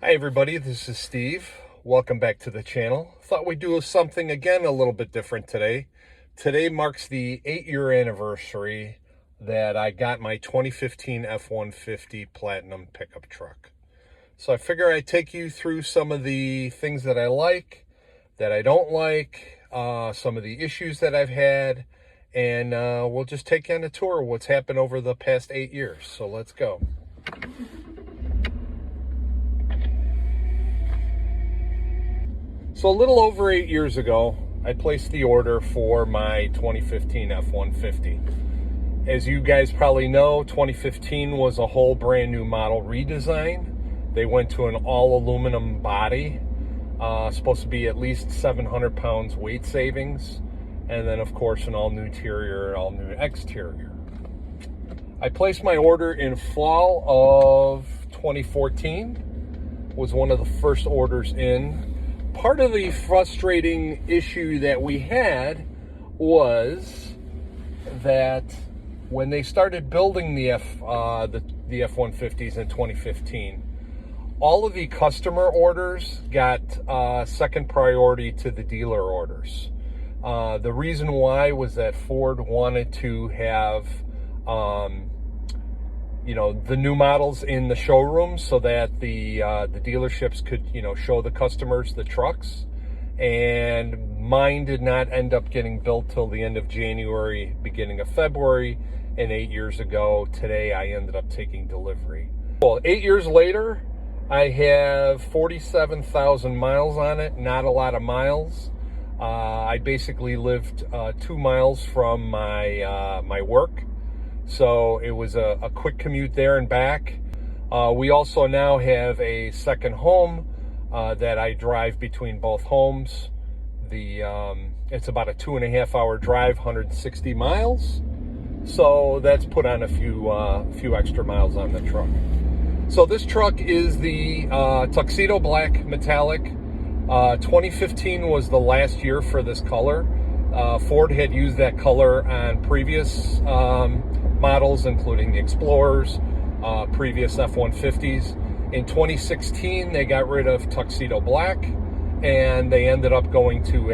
Hi everybody, this is Steve. Welcome back to the channel. Thought we'd do something again a little bit different today. Today marks the 8-year anniversary that I got my 2015 F-150 Platinum pickup truck. So I figure I'd take you through some of the things that I like, that I don't like, some of the issues that I've had, and we'll just take you on a tour of what's happened over the past 8 years. So let's go. So a little over 8 years ago, I placed the order for my 2015 F-150. As you guys probably know, 2015 was a whole brand new model redesign. They went to an all aluminum body, supposed to be at least 700 pounds weight savings. And then of course an all new interior, all new exterior. I placed my order in fall of 2014, was one of the first orders in. Part of the frustrating issue that we had was that when they started building the F-150s in 2015, all of the customer orders got second priority to the dealer orders. The reason why was that Ford wanted to have the new models in the showrooms so that the dealerships could, show the customers the trucks. And mine did not end up getting built till the end of January, beginning of February. And 8 years ago, today, I ended up taking delivery. Well, 8 years later, I have 47,000 miles on it, not a lot of miles. I basically lived 2 miles from my work. So it was a quick commute there and back. We also now have a second home that I drive between both homes. It's about a 2.5 hour drive, 160 miles. So that's put on a few extra miles on the truck. So this truck is the Tuxedo Black Metallic. 2015 was the last year for this color. Ford had used that color on previous models, including the Explorers, previous F-150s. In 2016, they got rid of Tuxedo Black, and they ended up going to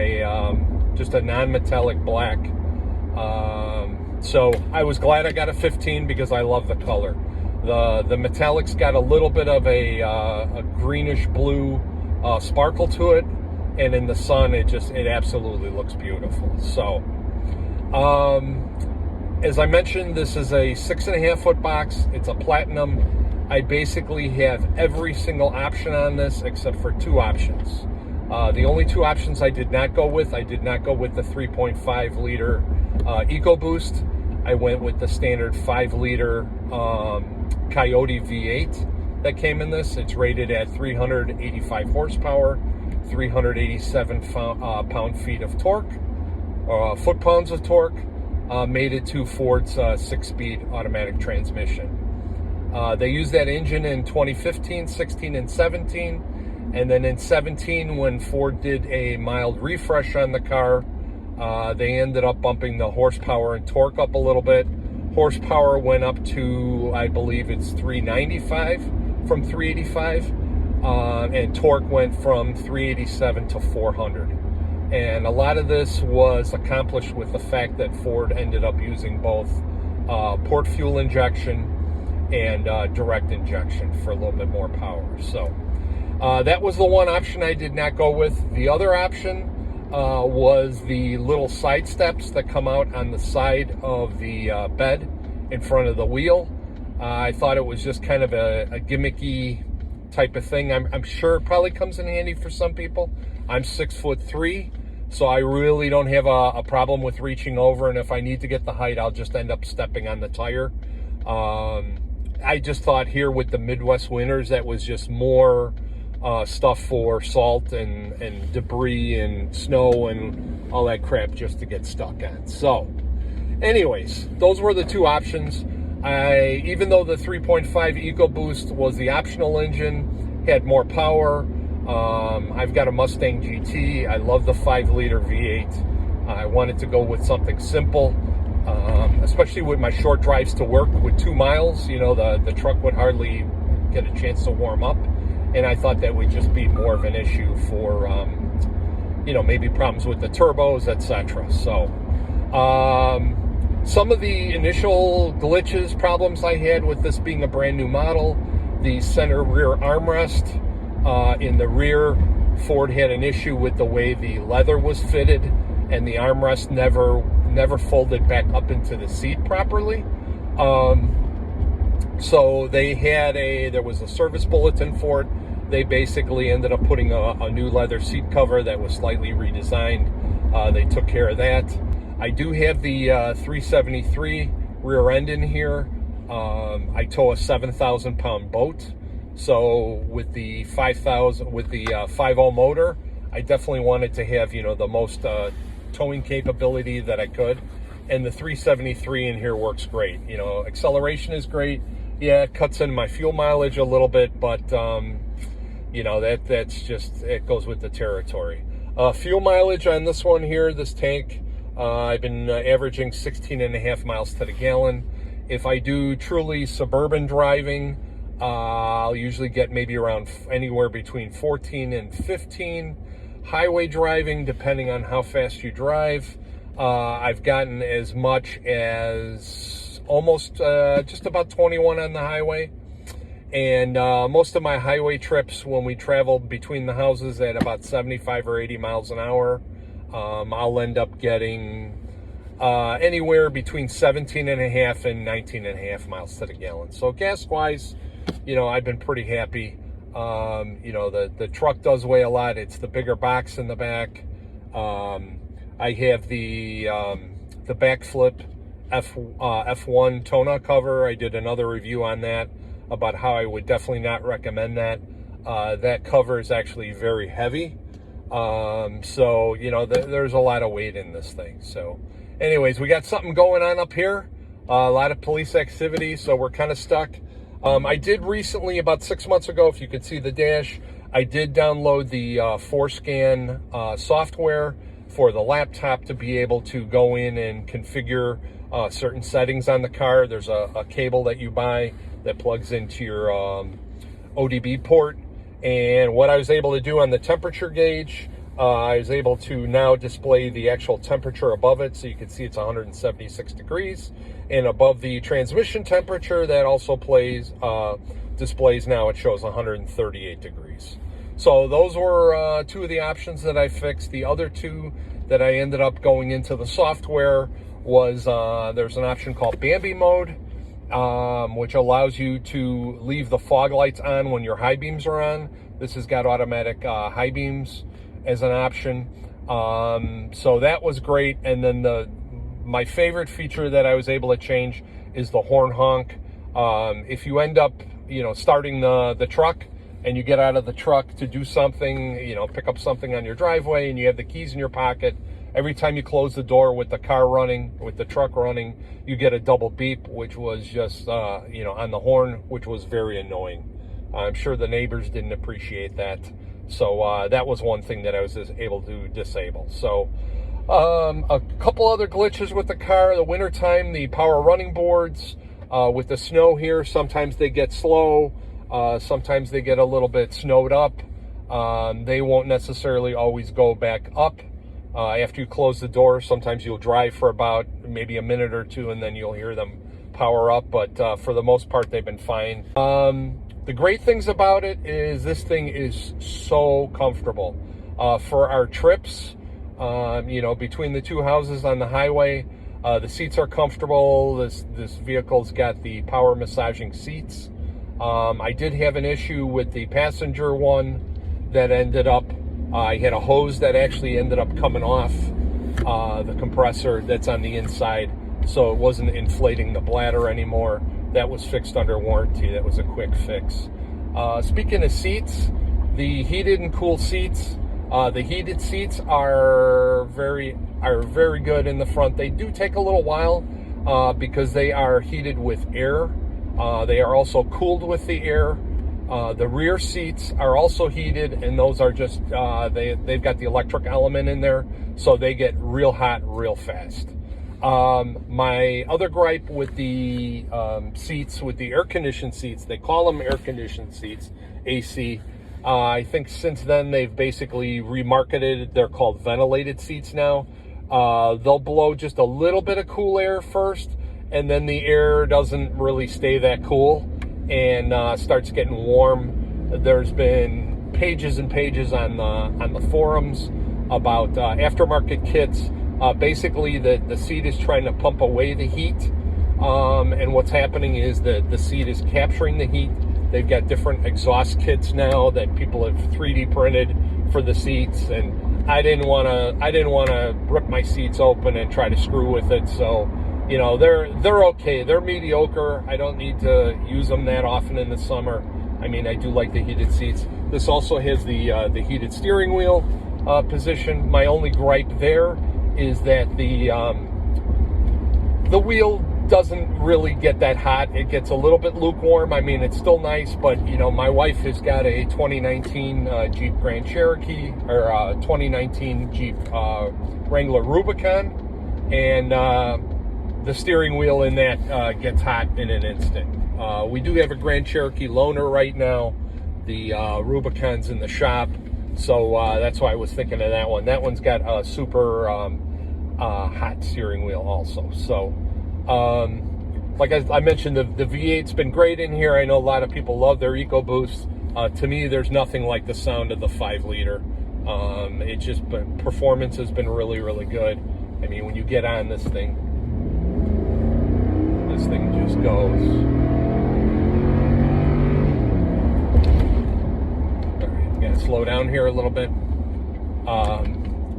just a non-metallic black. So I was glad I got a 15 because I love the color. The metallic's got a little bit of a greenish blue sparkle to it, and in the sun, it absolutely looks beautiful. So, as I mentioned, this is a 6.5 foot box. It's a Platinum. I basically have every single option on this except for 2 options. The only 2 options I did not go with the 3.5 liter EcoBoost. I went with the standard 5 liter Coyote V8 that came in this. It's rated at 385 horsepower, 387 pound-feet of torque, foot-pounds of torque. Made it to Ford's 6-speed automatic transmission. They used that engine in 2015, 16, and 17. And then in 17, when Ford did a mild refresh on the car, they ended up bumping the horsepower and torque up a little bit. Horsepower went up to, I believe it's 395 from 385. And torque went from 387 to 400. And a lot of this was accomplished with the fact that Ford ended up using both port fuel injection and direct injection for a little bit more power. So that was the one option I did not go with. The other option was the little side steps that come out on the side of the bed in front of the wheel. I thought it was just kind of a gimmicky type of thing. I'm sure it probably comes in handy for some people. I'm 6'3", so I really don't have a problem with reaching over, and if I need to get the height, I'll just end up stepping on the tire. I just thought here with the Midwest winters, that was just more stuff for salt and debris and snow and all that crap just to get stuck on. So anyways, those were the 2 options. Even though the 3.5 EcoBoost was the optional engine, had more power, I've got a Mustang GT. I love the 5 liter V8. I wanted to go with something simple, especially with my short drives to work with 2 miles. The truck would hardly get a chance to warm up. and I thought that would just be more of an issue for, you know, maybe problems with the turbos, etc. So, some of the initial glitches, problems I had with this being a brand new model, the center rear armrest in the rear, Ford had an issue with the way the leather was fitted, and the armrest never folded back up into the seat properly. So there was a service bulletin for it. They basically ended up putting a new leather seat cover that was slightly redesigned. They took care of that. I do have the 373 rear end in here. I tow a 7,000 pound boat. So with the 5.0 motor, I definitely wanted to have, you know, the most towing capability that I could. And the 373 in here works great. You know, acceleration is great. Yeah, it cuts in my fuel mileage a little bit, but you know, that's just, it goes with the territory. Fuel mileage on this one here, this tank, I've been averaging 16.5 miles to the gallon. If I do truly suburban driving, I'll usually get maybe around anywhere between 14 and 15. Highway driving, depending on how fast you drive, I've gotten as much as almost just about 21 on the highway. And most of my highway trips, when we travel between the houses at about 75 or 80 miles an hour, I'll end up getting anywhere between 17.5 and 19.5 miles to the gallon. So gas-wise, you know, I've been pretty happy. You know, the truck does weigh a lot. It's the bigger box in the back. I have the backflip F1 tonneau cover. I did another review on that about how I would definitely not recommend that. That cover is actually very heavy. So, you know, there's a lot of weight in this thing. So anyways, we got something going on up here. A lot of police activity, so we're kind of stuck. I did recently, about 6 months ago, if you could see the dash, I did download the Forscan software for the laptop to be able to go in and configure certain settings on the car. There's a cable that you buy that plugs into your ODB port. And what I was able to do on the temperature gauge, I was able to now display the actual temperature above it. So you can see it's 176 degrees. And above the transmission temperature, that also displays now, it shows 138 degrees. So those were two of the options that I fixed. The other two that I ended up going into the software was there's an option called Bambi mode, which allows you to leave the fog lights on when your high beams are on. This has got automatic high beams as an option. So that was great. And then my favorite feature that I was able to change is the horn honk. If you end up, you know, starting the truck and you get out of the truck to do something, you know, pick up something on your driveway and you have the keys in your pocket, every time you close the door with the car running, with the truck running, you get a double beep, which was just, you know, on the horn, which was very annoying. I'm sure the neighbors didn't appreciate that. So that was one thing that I was able to disable. So a couple other glitches with the car. The wintertime, the power running boards, with the snow here, sometimes they get slow. Sometimes they get a little bit snowed up. They won't necessarily always go back up. After you close the door, sometimes you'll drive for about maybe a minute or two and then you'll hear them power up. But for the most part, they've been fine. The great things about it is this thing is so comfortable. For our trips, you know, between the two houses on the highway, the seats are comfortable. This vehicle's got the power massaging seats. I did have an issue with the passenger one that ended up, I had a hose that actually ended up coming off the compressor that's on the inside, so it wasn't inflating the bladder anymore. That was fixed under warranty. That was a quick fix. Speaking of seats, the heated and cooled seats, the heated seats are very good in the front. They do take a little while because they are heated with air. They are also cooled with the air. The rear seats are also heated, and those are just, they've got the electric element in there, so they get real hot real fast. My other gripe with the seats, with the air-conditioned seats, they call them air-conditioned seats, AC, I think since then they've basically remarketed. They're called ventilated seats now. They'll blow just a little bit of cool air first, and then the air doesn't really stay that cool and starts getting warm. There's been pages and pages on the forums about aftermarket kits. Basically, the seat is trying to pump away the heat, and what's happening is that the seat is capturing the heat. They've got different exhaust kits now that people have 3D printed for the seats, and I didn't want to rip my seats open and try to screw with it. So, you know, they're okay. They're mediocre. I don't need to use them that often in the summer. I mean, I do like the heated seats. This also has the heated steering wheel position. My only gripe there is that the wheel doesn't really get that hot. It gets a little bit lukewarm. I mean, it's still nice, but you know, my wife has got a 2019 Jeep Grand Cherokee, or 2019 Jeep Wrangler Rubicon, and the steering wheel in that gets hot in an instant. We do have a Grand Cherokee loaner right now. The Rubicon's in the shop, so that's why I was thinking of that one. That one's got a super hot steering wheel also. So like I mentioned, the V8's been great in here. I know a lot of people love their EcoBoost. To me, there's nothing like the sound of the 5-liter. It just, performance has been really, really good. I mean, when you get on this thing just goes. All right, gotta slow down here a little bit.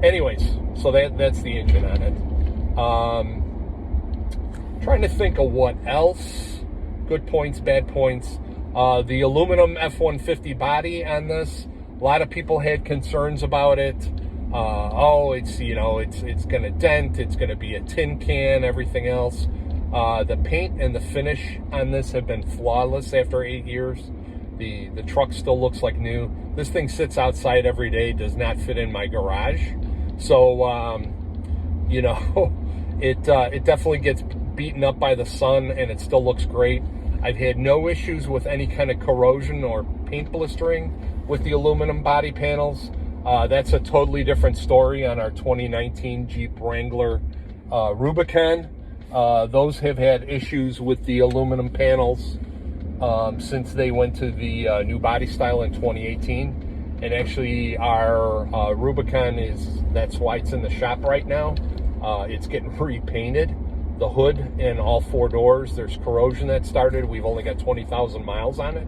Anyways, so that's the engine on it. Trying to think of what else. Good points, bad points. The aluminum F-150 body on this. A lot of people had concerns about it. It's, you know, it's going to dent. It's going to be a tin can, everything else. The paint and the finish on this have been flawless after 8 years. The truck still looks like new. This thing sits outside every day, does not fit in my garage. So, you know, it definitely gets beaten up by the sun, and it still looks great. I've had no issues with any kind of corrosion or paint blistering with the aluminum body panels. That's a totally different story on our 2019 Jeep Wrangler Rubicon. Those have had issues with the aluminum panels since they went to the new body style in 2018. And actually our Rubicon that's why it's in the shop right now. It's getting repainted. The hood and all 4 doors, there's corrosion that started. We've only got 20,000 miles on it.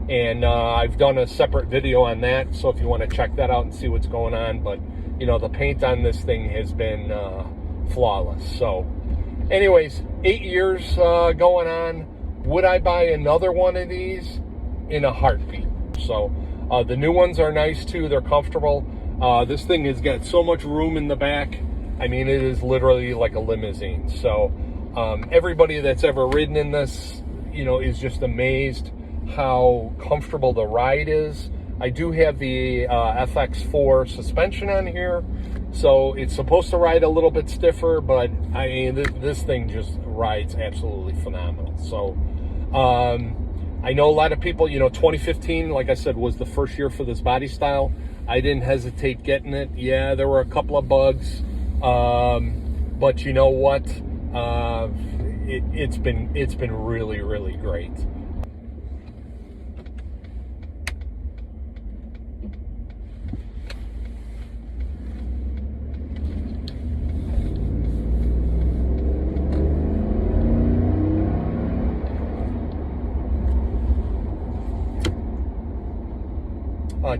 And I've done a separate video on that, so if you want to check that out and see what's going on. But, you know, the paint on this thing has been flawless. So, anyways, 8 years going on. Would I buy another one of these? In a heartbeat. So, the new ones are nice too. They're comfortable. This thing has got so much room in the back. I mean, it is literally like a limousine. So everybody that's ever ridden in this, you know, is just amazed how comfortable the ride is. I do have the FX4 suspension on here, so it's supposed to ride a little bit stiffer, but I mean, this thing just rides absolutely phenomenal. So I know a lot of people, you know, 2015, like I said, was the first year for this body style. I didn't hesitate getting it. Yeah, there were a couple of bugs. But you know what? It's been really, really great.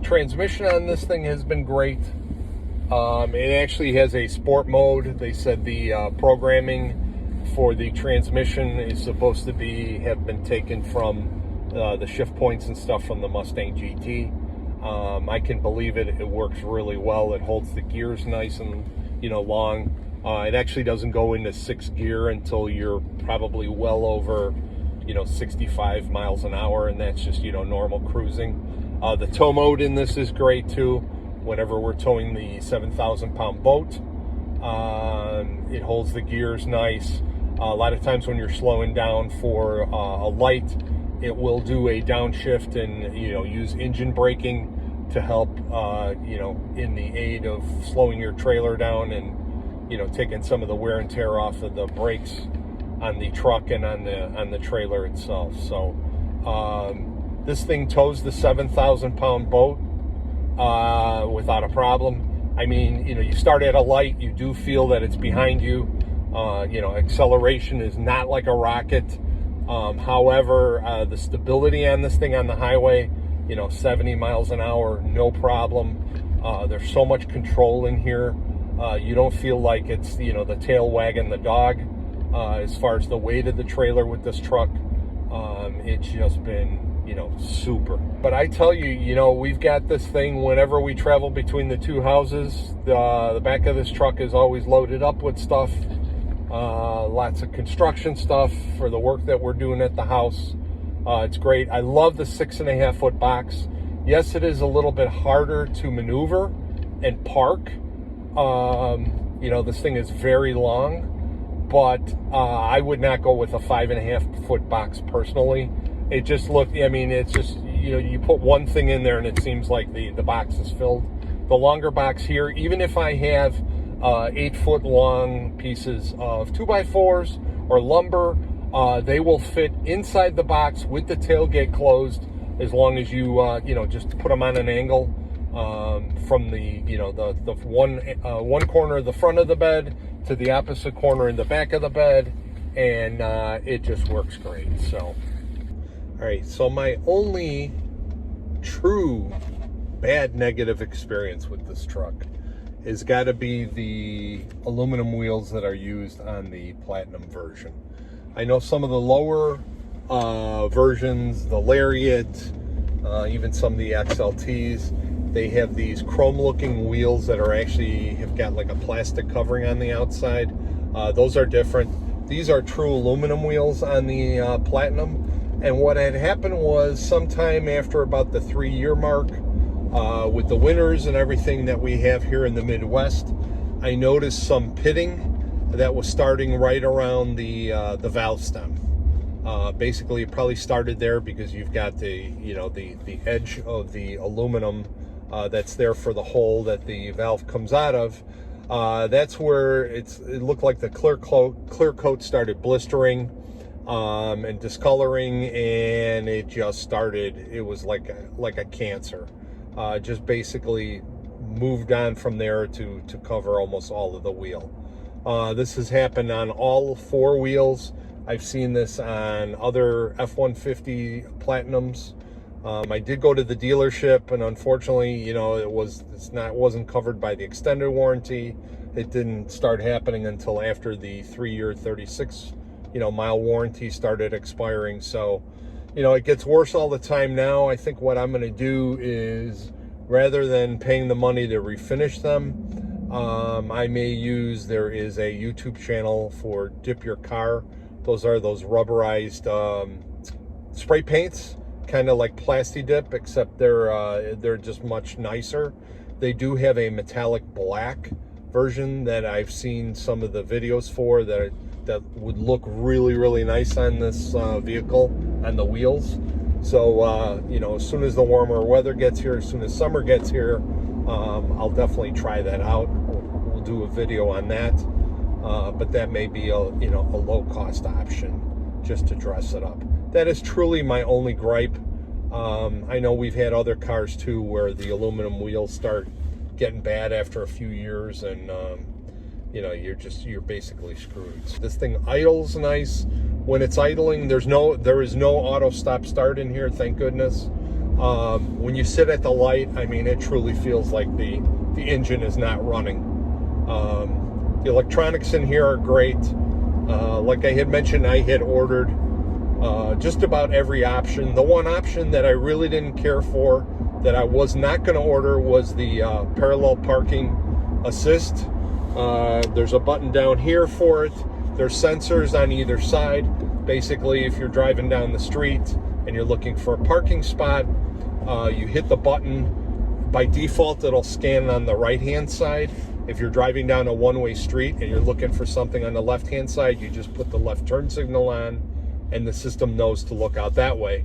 Transmission on this thing has been great. It actually has a sport mode. They said the programming for the transmission is supposed to have been taken from the shift points and stuff from the Mustang GT. I can believe it. It works really well. It holds the gears nice and, you know, long. It actually doesn't go into 6th gear until you're probably well over, you know, 65 miles an hour, and that's just, you know, normal cruising. The tow mode in this is great too. Whenever we're towing the 7,000-pound boat, it holds the gears nice. A lot of times when you're slowing down for a light, it will do a downshift and, you know, use engine braking. to help, in the aid of slowing your trailer down and, taking some of the wear and tear off of the brakes on the truck and on the trailer itself. So this thing tows the 7,000-pound boat without a problem. I mean, you start at a light, you do feel that it's behind you. Acceleration is not like a rocket. However, the stability on this thing on the highway, 70 miles an hour, no problem. There's so much control in here. You don't feel like it's, the tail wagging the dog. As far as the weight of the trailer with this truck, it's just been, super. But I tell you, we've got this thing whenever we travel between the two houses. The back of this truck is always loaded up with stuff. Lots of construction stuff for the work that we're doing at the house. It's great. I love the 6.5 foot box. Yes, it is a little bit harder to maneuver and park. This thing is very long, but I would not go with a 5.5 foot box personally. It just looked, it's just, you put one thing in there and it seems like the box is filled. The longer box here, even if I have 8 foot long pieces of 2x4s or lumber, they will fit inside the box with the tailgate closed, as long as you just put them on an angle from the one corner of the front of the bed to the opposite corner in the back of the bed, and it just works great. So all right, so my only true bad negative experience with this truck has got to be the aluminum wheels that are used on the Platinum version. I know some of the lower versions, the Lariat, even some of the XLTs, they have these chrome looking wheels that are actually have got like a plastic covering on the outside. Those are different. These are true aluminum wheels on the Platinum. And what had happened was sometime after about the 3-year mark, with the winters and everything that we have here in the Midwest, I noticed some pitting that was starting right around the valve stem. Basically, it probably started there because you've got the edge of the aluminum that's there for the hole that the valve comes out of. That's where it looked like the clear coat started blistering and discoloring, and it just started. It was like a cancer. Just basically moved on from there to cover almost all of the wheel. This has happened on all 4 wheels. I've seen this on other F-150 Platinums. I did go to the dealership, and unfortunately, it wasn't covered by the extended warranty. It didn't start happening until after the 3-year 36 mile warranty started expiring. So it gets worse all the time now. I think what I'm going to do is, rather than paying the money to refinish them, I may use, there is a YouTube channel for Dip Your Car. Those are those rubberized spray paints, kind of like Plasti Dip, except they're just much nicer. They do have a metallic black version that I've seen some of the videos for that would look really, really nice on this vehicle, on the wheels. So, as soon as the warmer weather gets here, as soon as summer gets here, I'll definitely try that out. We'll do a video on that. But that may be a low-cost option just to dress it up. That is truly my only gripe. I know we've had other cars too where the aluminum wheels start getting bad after a few years, and you're basically screwed. This thing idles nice. When it's idling, there is no auto stop start in here, thank goodness. When you sit at the light, it truly feels like the engine is not running. The electronics in here are great. Like I had mentioned, I had ordered just about every option. The one option that I really didn't care for, that I was not going to order, was the parallel parking assist. There's a button down here for it. There's sensors on either side. Basically, if you're driving down the street and you're looking for a parking spot, you hit the button. By default, it'll scan on the right-hand side. If you're driving down a one-way street and you're looking for something on the left-hand side, you just put the left turn signal on, and the system knows to look out that way.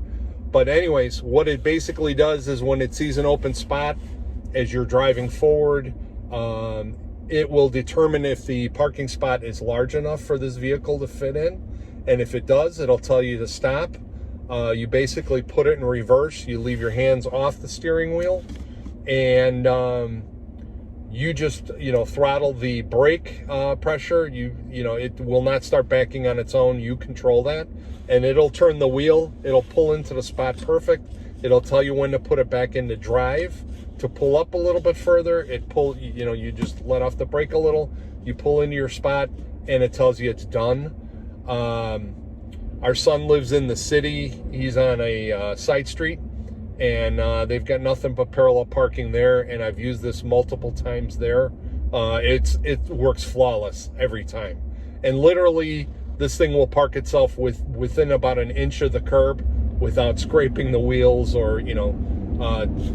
But anyways, what it basically does is when it sees an open spot as you're driving forward, it will determine if the parking spot is large enough for this vehicle to fit in. And if it does, it'll tell you to stop. You basically put it in reverse. You leave your hands off the steering wheel, and you just, throttle the brake pressure. It will not start backing on its own. You control that, and it'll turn the wheel. It'll pull into the spot perfect. It'll tell you when to put it back into drive. To pull up a little bit further, you just let off the brake a little, you pull into your spot, and it tells you it's done. Our son lives in the city. He's on a side street, and they've got nothing but parallel parking there, and I've used this multiple times there. It works flawless every time. And literally, this thing will park itself within about an inch of the curb without scraping the wheels or,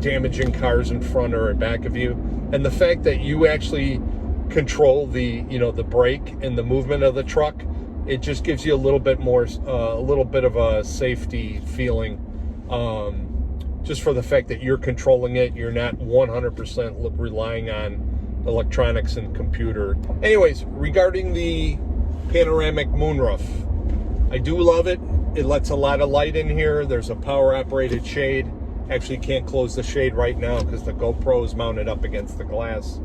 damaging cars in front or back of you. And the fact that you actually control the brake and the movement of the truck, it just gives you a little bit of a safety feeling, just for the fact that you're controlling it. You're not 100% relying on electronics and computer. Anyways, regarding the Panoramic moonroof, I do love it. It lets a lot of light in here. There's a power operated shade. Actually can't close the shade right now because the GoPro is mounted up against the glass.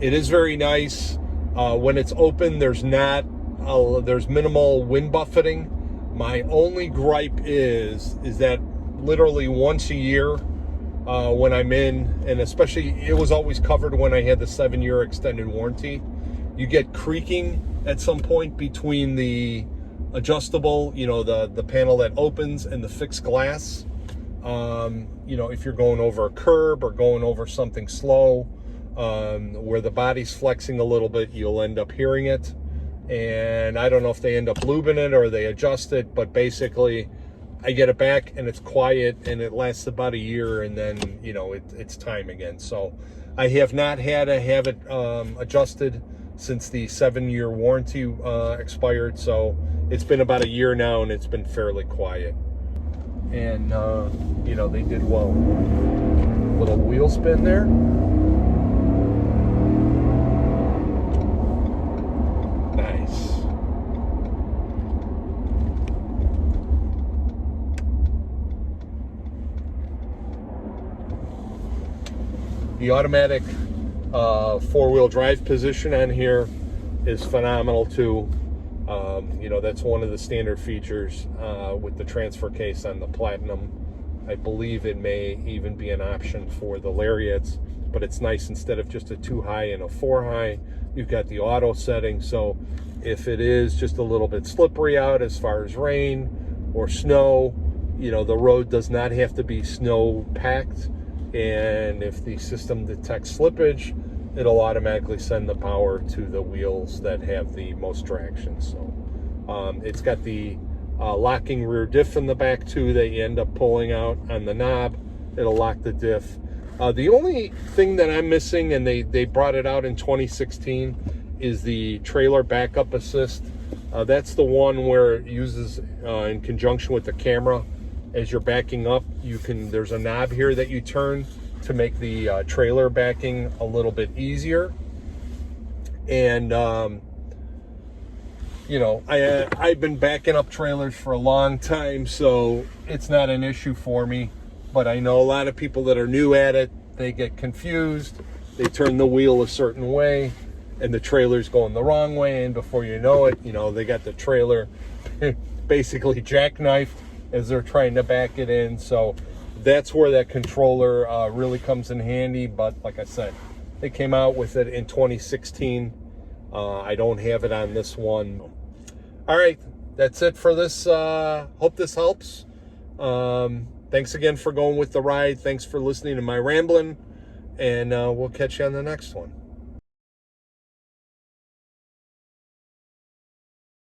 It is very nice. When it's open, there's minimal wind buffeting. My only gripe is that literally once a year, when I'm in, and especially it was always covered when I had the 7-year extended warranty, you get creaking at some point between the adjustable, the panel that opens, and the fixed glass. If you're going over a curb or going over something slow, where the body's flexing a little bit, you'll end up hearing it. And I don't know if they end up lubing it or they adjust it, but basically I get it back and it's quiet, and it lasts about a year, and then, it's time again. So I have not had to have it adjusted since the 7-year warranty expired. So it's been about a year now, and it's been fairly quiet. And, they did well. Little wheel spin there. Nice. The automatic 4-wheel drive position on here is phenomenal too. That's one of the standard features with the transfer case on the Platinum. I believe it may even be an option for the Lariats, but it's nice. Instead of just a 2-high and a 4-high, you've got the auto setting. So if it is just a little bit slippery out as far as rain or snow, the road does not have to be snow packed. And if the system detects slippage, it'll automatically send the power to the wheels that have the most traction. So it's got the locking rear diff in the back too that you end up pulling out on the knob. It'll lock the diff. The only thing that I'm missing, and they brought it out in 2016, is the trailer backup assist. That's the one where it uses in conjunction with the camera. As you're backing up, there's a knob here that you turn to make the trailer backing a little bit easier. And I've been backing up trailers for a long time, so it's not an issue for me. But I know a lot of people that are new at it, they get confused. They turn the wheel a certain way, and the trailer's going the wrong way, and before you know it, they got the trailer basically jackknifed as they're trying to back it in. So that's where that controller really comes in handy. But like I said, they came out with it in 2016. I don't have it on this one. All right, that's it for this. Hope this helps. Thanks again for going with the ride. Thanks for listening to my rambling, and we'll catch you on the next one.